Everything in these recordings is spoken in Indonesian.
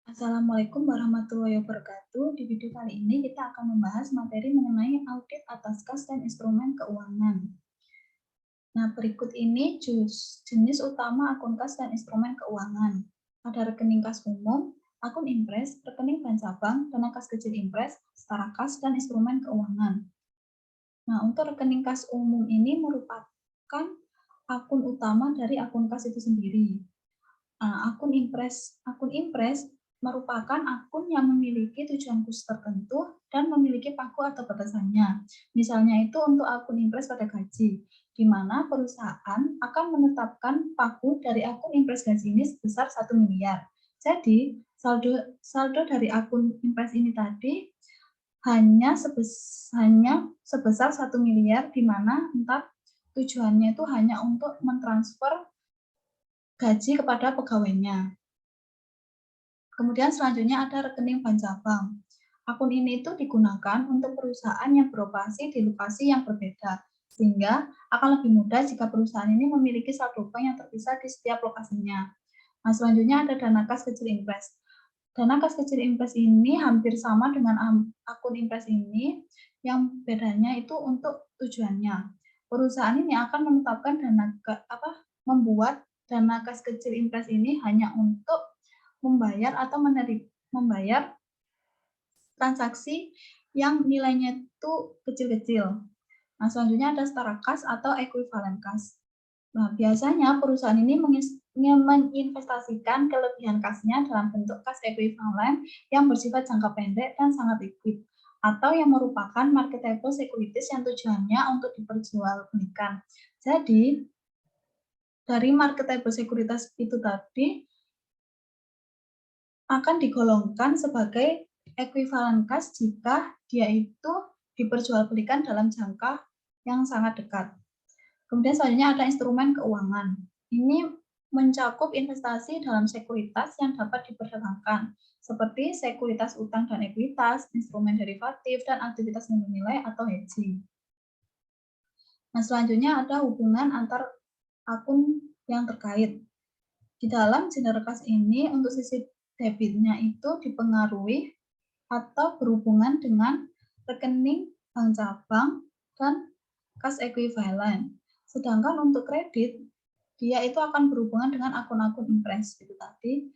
Assalamualaikum warahmatullahi wabarakatuh. Di video kali ini kita akan membahas materi mengenai audit atas kas dan instrumen keuangan. Nah, berikut ini jenis utama akun kas dan instrumen keuangan. Ada rekening kas umum, akun impres, rekening bank cabang, dana kas kecil impres, setara kas, dan instrumen keuangan. Nah, untuk rekening kas umum ini merupakan akun utama dari akun kas itu sendiri. Akun impres merupakan akun yang memiliki tujuan khusus tertentu dan memiliki paku atau batasannya. Misalnya itu untuk akun impres pada gaji, di mana perusahaan akan menetapkan paku dari akun impres gaji ini sebesar 1 miliar. Jadi, saldo dari akun impres ini tadi hanya sebesar 1 miliar, di mana entar tujuannya itu hanya untuk mentransfer gaji kepada pegawainya. Kemudian selanjutnya ada rekening bank cabang. Akun ini itu digunakan untuk perusahaan yang beroperasi di lokasi yang berbeda, sehingga akan lebih mudah jika perusahaan ini memiliki saldo bank yang terpisah di setiap lokasinya. Nah, selanjutnya ada dana kas kecil impres. Dana kas kecil impres ini hampir sama dengan akun impres ini, yang bedanya itu untuk tujuannya. Perusahaan ini akan menetapkan membuat dana kas kecil impres ini hanya untuk membayar transaksi yang nilainya itu kecil-kecil. Nah, selanjutnya ada setara kas atau ekuivalen kas. Nah, biasanya perusahaan ini menginvestasikan kelebihan kasnya dalam bentuk kas ekuivalen yang bersifat jangka pendek dan sangat liquid, atau yang merupakan marketable securities yang tujuannya untuk diperjualbelikan. Jadi, dari marketable securities itu tadi akan digolongkan sebagai ekuivalen kas jika dia itu diperjualbelikan dalam jangka yang sangat dekat. Kemudian selanjutnya ada instrumen keuangan. Ini mencakup investasi dalam sekuritas yang dapat diperdagangkan, seperti sekuritas utang dan ekuitas, instrumen derivatif, dan aktivitas nilai atau hedging. Nah, selanjutnya ada hubungan antar akun yang terkait. Di dalam genre kas ini, untuk sisi debitnya itu dipengaruhi atau berhubungan dengan rekening bank cabang dan kas ekuivalen. Sedangkan untuk kredit, dia itu akan berhubungan dengan akun-akun impres itu tadi.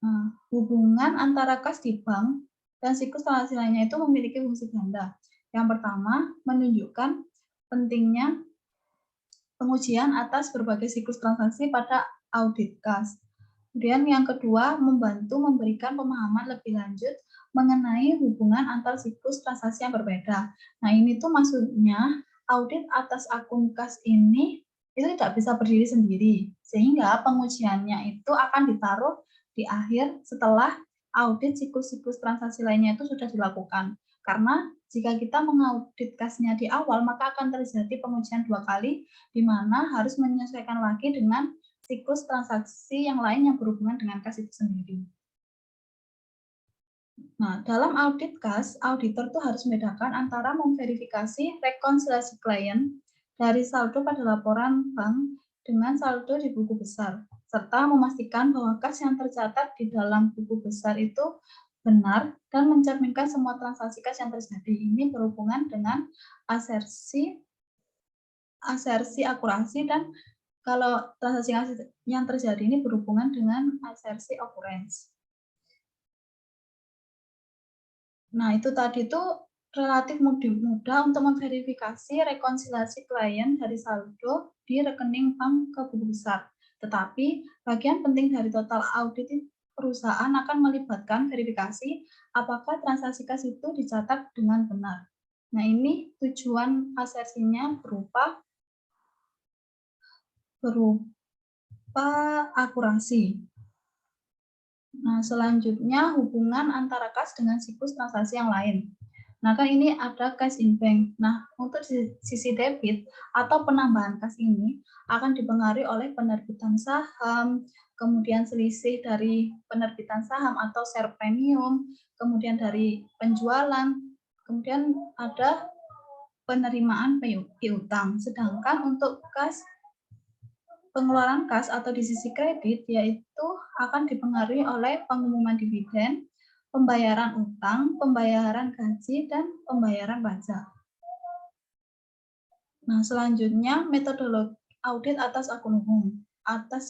Nah, hubungan antara kas di bank dan siklus transaksi lainnya itu memiliki fungsi ganda. Yang pertama, menunjukkan pentingnya pengujian atas berbagai siklus transaksi pada audit kas. Kemudian yang kedua, membantu memberikan pemahaman lebih lanjut mengenai hubungan antar siklus transaksi yang berbeda. Nah, ini tuh maksudnya audit atas akun kas ini itu tidak bisa berdiri sendiri, sehingga pengujiannya itu akan ditaruh di akhir setelah audit siklus-siklus transaksi lainnya itu sudah dilakukan. Karena jika kita mengaudit kasnya di awal, maka akan terjadi pengujian 2 kali, di mana harus menyesuaikan lagi dengan siklus transaksi yang lain yang berhubungan dengan kas itu sendiri. Nah, dalam audit kas, auditor tuh harus membedakan antara memverifikasi rekonsiliasi klien dari saldo pada laporan bank dengan saldo di buku besar, serta memastikan bahwa kas yang tercatat di dalam buku besar itu benar dan mencerminkan semua transaksi kas yang terjadi. Ini berhubungan dengan asersi akurasi, dan kalau transaksi yang terjadi ini berhubungan dengan asersi occurrence. Nah, itu tadi tuh relatif mudah untuk memverifikasi rekonsiliasi klien dari saldo di rekening bank ke buku besar. Tetapi, bagian penting dari total audit perusahaan akan melibatkan verifikasi apakah transaksi kas itu dicatat dengan benar. Nah, ini tujuan asersinya berupa akurasi. Nah, selanjutnya hubungan antara kas dengan siklus transaksi yang lain. Nah, kan ini ada cash in bank. Nah, untuk sisi debit atau penambahan kas ini akan dipengaruhi oleh penerbitan saham, kemudian selisih dari penerbitan saham atau share premium, kemudian dari penjualan, kemudian ada penerimaan piutang. Sedangkan untuk kas Pengeluaran kas atau di sisi kredit yaitu akan dipengaruhi oleh pengumuman dividen, pembayaran utang, pembayaran gaji, dan pembayaran pajak. Nah, selanjutnya metodologi audit atas akun umum, atas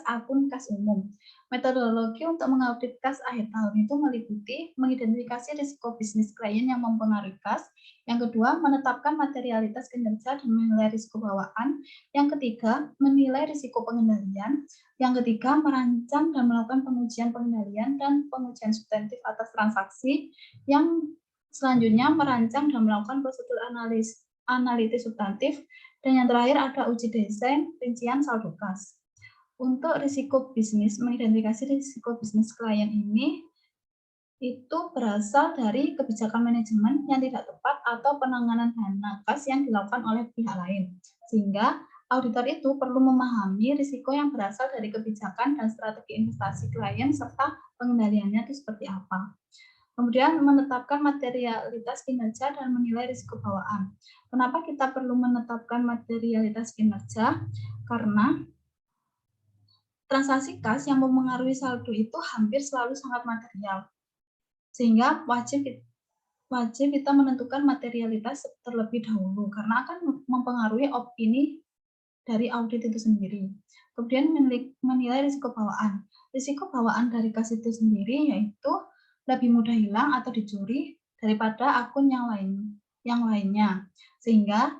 akun kas umum. Metodologi untuk mengaudit kas akhir tahun itu meliputi mengidentifikasi risiko bisnis klien yang mempengaruhi kas, yang kedua menetapkan materialitas kinerja dan menilai risiko bawaan, yang ketiga menilai risiko pengendalian, yang ketiga merancang dan melakukan pengujian pengendalian dan pengujian substantif atas transaksi, yang selanjutnya merancang dan melakukan prosedur analitis substantif, dan yang terakhir ada uji desain rincian saldo kas. Untuk risiko bisnis, mengidentifikasi risiko bisnis klien ini itu berasal dari kebijakan manajemen yang tidak tepat atau penanganan dana kas yang dilakukan oleh pihak lain. Sehingga auditor itu perlu memahami risiko yang berasal dari kebijakan dan strategi investasi klien serta pengendaliannya itu seperti apa. Kemudian menetapkan materialitas kinerja dan menilai risiko bawaan. Kenapa kita perlu menetapkan materialitas kinerja? Karena transaksi kas yang mempengaruhi saldo itu hampir selalu sangat material. Sehingga wajib kita menentukan materialitas terlebih dahulu karena akan mempengaruhi opini dari audit itu sendiri. Kemudian menilai risiko bawaan. Risiko bawaan dari kas itu sendiri yaitu lebih mudah hilang atau dicuri daripada akun yang lainnya. Sehingga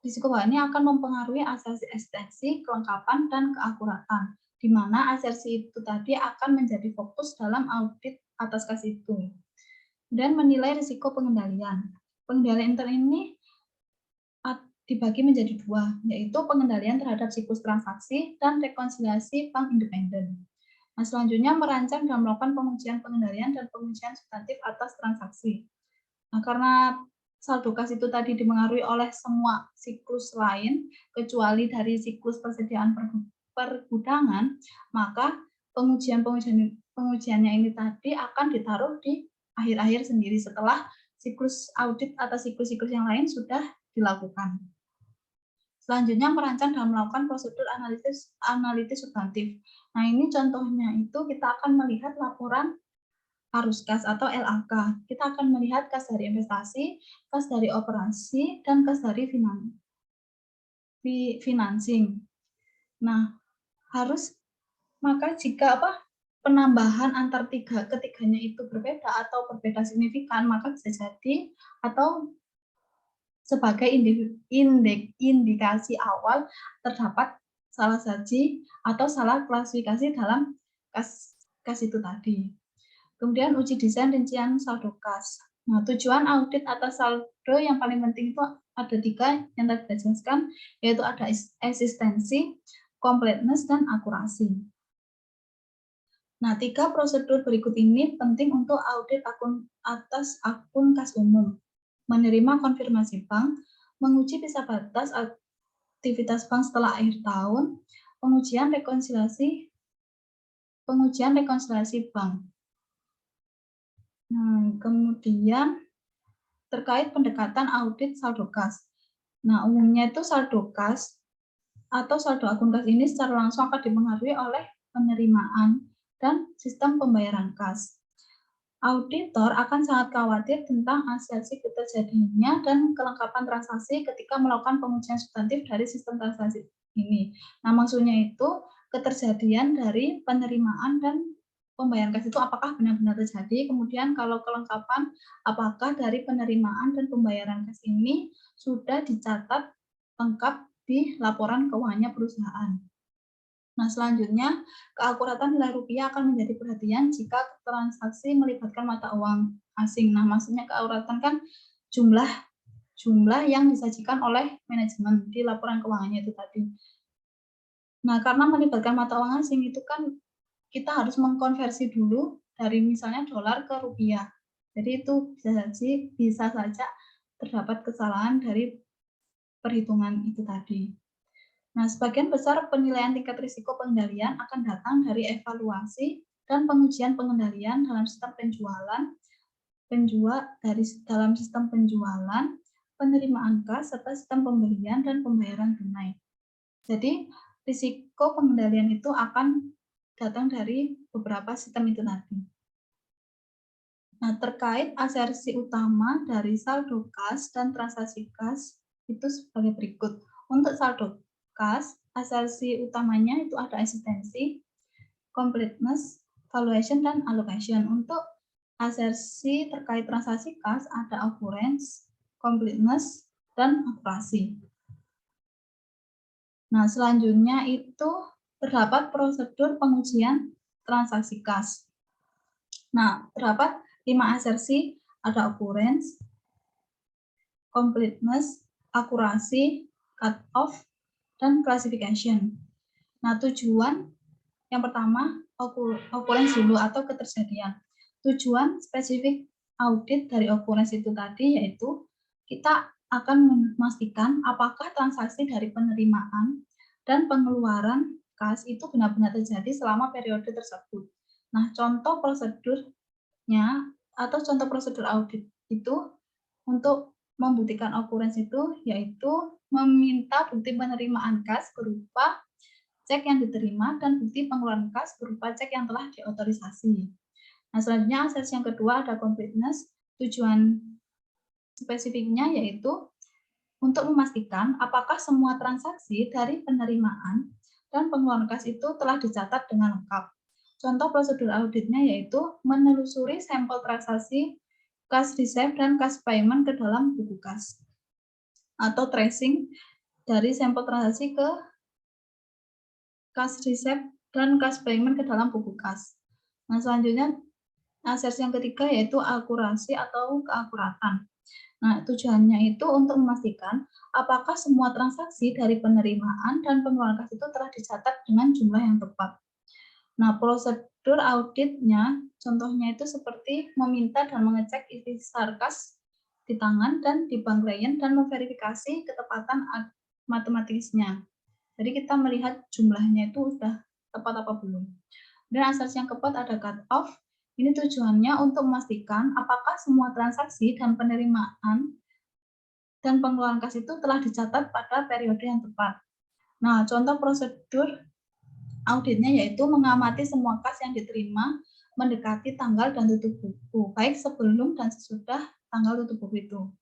risiko bawaan ini akan mempengaruhi asersi eksistensi, kelengkapan, dan keakuratan, di mana asersi itu tadi akan menjadi fokus dalam audit atas kas itu. Dan menilai risiko pengendalian. Pengendalian intern ini dibagi menjadi dua, yaitu pengendalian terhadap siklus transaksi dan rekonsiliasi bank independen. Nah, selanjutnya merancang dan melakukan pengujian pengendalian dan pengujian substantif atas transaksi. Nah, karena saldo kas itu tadi dipengaruhi oleh semua siklus lain, kecuali dari siklus persediaan pergudangan, maka pengujiannya ini tadi akan ditaruh di akhir-akhir sendiri setelah siklus audit atau siklus-siklus yang lain sudah dilakukan. Selanjutnya merancang dan melakukan prosedur analitis substantif. Nah, ini contohnya itu kita akan melihat laporan arus kas atau LAK. Kita akan melihat kas dari investasi, kas dari operasi, dan kas dari financing. Nah, maka jika penambahan antar ketiganya itu berbeda atau berbeda signifikan, maka bisa jadi atau sebagai indikasi awal terdapat salah saji atau salah klasifikasi dalam kas itu tadi. Kemudian uji desain rincian saldo kas. Nah, tujuan audit atas saldo yang paling penting itu ada 3 yang tadi saya jelaskan, yaitu ada eksistensi, completeness, dan akurasi. Nah, 3 prosedur berikut ini penting untuk audit atas akun kas umum. Menerima konfirmasi bank, menguji bisa batas aktivitas bank setelah akhir tahun, pengujian rekonsiliasi bank. Nah, kemudian terkait pendekatan audit saldo kas. Nah, umumnya itu saldo kas atau saldo akun kas ini secara langsung akan dipengaruhi oleh penerimaan dan sistem pembayaran kas. Auditor akan sangat khawatir tentang asersi terjadinya dan kelengkapan transaksi ketika melakukan pengujian substantif dari sistem transaksi ini. Nah, maksudnya itu ketersediaan dari penerimaan dan pembayaran kas itu apakah benar-benar terjadi, kemudian kalau kelengkapan apakah dari penerimaan dan pembayaran kas ini sudah dicatat lengkap di laporan keuangannya perusahaan. Nah, selanjutnya, keakuratan nilai rupiah akan menjadi perhatian jika transaksi melibatkan mata uang asing. Nah, maksudnya keakuratan kan jumlah yang disajikan oleh manajemen di laporan keuangannya itu tadi. Nah, karena melibatkan mata uang asing itu kan kita harus mengkonversi dulu dari misalnya dolar ke rupiah. Jadi itu bisa saja terdapat kesalahan dari perhitungan itu tadi. Nah, sebagian besar penilaian tingkat risiko pengendalian akan datang dari evaluasi dan pengujian pengendalian dalam sistem dalam sistem penjualan, penerimaan kas, serta sistem pembelian dan pembayaran tunai. Jadi, risiko pengendalian itu akan datang dari beberapa sistem itu tadi. Nah, terkait asersi utama dari saldo kas dan transaksi kas itu sebagai berikut. Untuk saldo kas, asersi utamanya itu ada eksistensi, completeness, valuation, dan allocation. Untuk asersi terkait transaksi kas ada occurrence, completeness, dan akurasi. Nah, selanjutnya itu terdapat prosedur pengujian transaksi kas. Nah, terdapat 5 asersi, ada occurrence, completeness, akurasi, cut off, dan classification. Nah, tujuan yang pertama, occurrence dulu atau ketersediaan. Tujuan spesifik audit dari occurrence itu tadi yaitu kita akan memastikan apakah transaksi dari penerimaan dan pengeluaran kas itu benar-benar terjadi selama periode tersebut. Nah, contoh prosedurnya atau contoh prosedur audit itu untuk membuktikan occurrence itu yaitu meminta bukti penerimaan kas berupa cek yang diterima dan bukti pengeluaran kas berupa cek yang telah diotorisasi. Nah, selanjutnya asersi yang kedua ada completeness. Tujuan spesifiknya yaitu untuk memastikan apakah semua transaksi dari penerimaan dan pengeluaran kas itu telah dicatat dengan lengkap. Contoh prosedur auditnya yaitu menelusuri sampel transaksi kas receipt dan kas payment ke dalam buku kas, atau tracing dari sampel transaksi ke kas receipt dan kas payment ke dalam buku kas. Nah, selanjutnya asersi yang ketiga yaitu akurasi atau keakuratan. Nah, tujuannya itu untuk memastikan apakah semua transaksi dari penerimaan dan pengeluaran kas itu telah dicatat dengan jumlah yang tepat. Nah, prosedur auditnya contohnya itu seperti meminta dan mengecek isi kas di tangan dan di bank klien dan memverifikasi ketepatan matematisnya. Jadi kita melihat jumlahnya itu sudah tepat apa belum. Dan asersi yang keempat ada cut off. Ini tujuannya untuk memastikan apakah semua transaksi dan penerimaan dan pengeluaran kas itu telah dicatat pada periode yang tepat. Nah, contoh prosedur auditnya yaitu mengamati semua kas yang diterima mendekati tanggal dan tutup buku, baik sebelum dan sesudah tanggal tutup buku itu.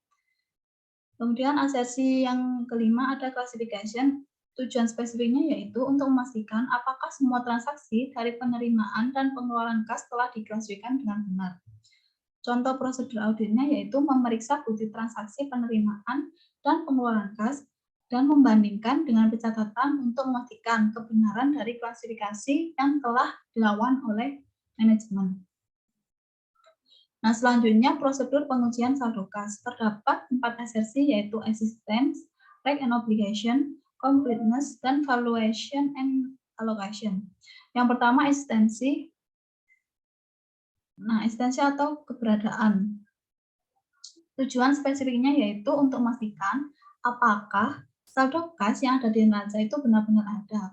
Kemudian asersi yang kelima ada classification. Tujuan spesifiknya yaitu untuk memastikan apakah semua transaksi dari penerimaan dan pengeluaran kas telah diklasifikasikan dengan benar. Contoh prosedur auditnya yaitu memeriksa bukti transaksi penerimaan dan pengeluaran kas dan membandingkan dengan pencatatan untuk memastikan kebenaran dari klasifikasi yang telah dilakukan oleh manajemen. Nah, selanjutnya prosedur pengujian saldo kas. Terdapat 4 asersi yaitu existence, right and obligation, completeness, dan valuation and allocation. Yang pertama eksistensi. Nah, eksistensi atau keberadaan. Tujuan spesifiknya yaitu untuk memastikan apakah saldo kas yang ada di neraca itu benar-benar ada.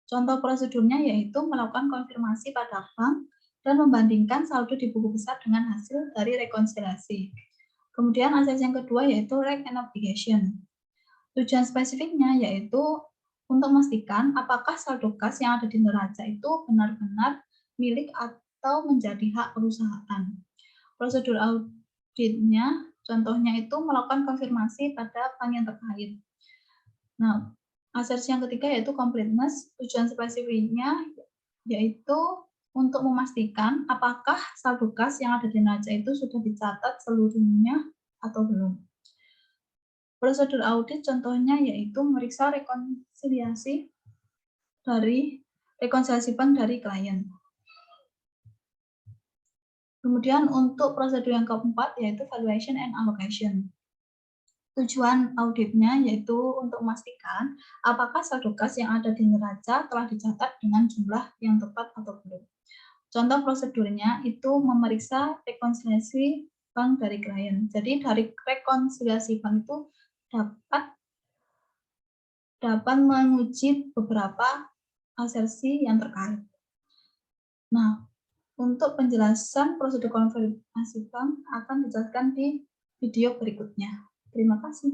Contoh prosedurnya yaitu melakukan konfirmasi pada bank dan membandingkan saldo di buku besar dengan hasil dari rekonsiliasi. Kemudian asersi yang kedua yaitu right and obligation. Tujuan spesifiknya yaitu untuk memastikan apakah saldo kas yang ada di neraca itu benar-benar milik atau menjadi hak perusahaan. Prosedur auditnya contohnya itu melakukan konfirmasi pada bank yang terkait. Nah, asersi yang ketiga yaitu completeness. Tujuan spesifiknya yaitu untuk memastikan apakah saldo kas yang ada di neraca itu sudah dicatat seluruhnya atau belum. Prosedur audit contohnya yaitu memeriksa rekonsiliasi bank dari klien. Kemudian untuk prosedur yang keempat yaitu valuation and allocation. Tujuan auditnya yaitu untuk memastikan apakah saldo kas yang ada di neraca telah dicatat dengan jumlah yang tepat atau belum. Contoh prosedurnya itu memeriksa rekonsiliasi bank dari klien. Jadi dari rekonsiliasi bank itu dapat menguji beberapa asersi yang terkait. Nah, untuk penjelasan prosedur konfirmasi bank akan dijelaskan di video berikutnya. Terima kasih.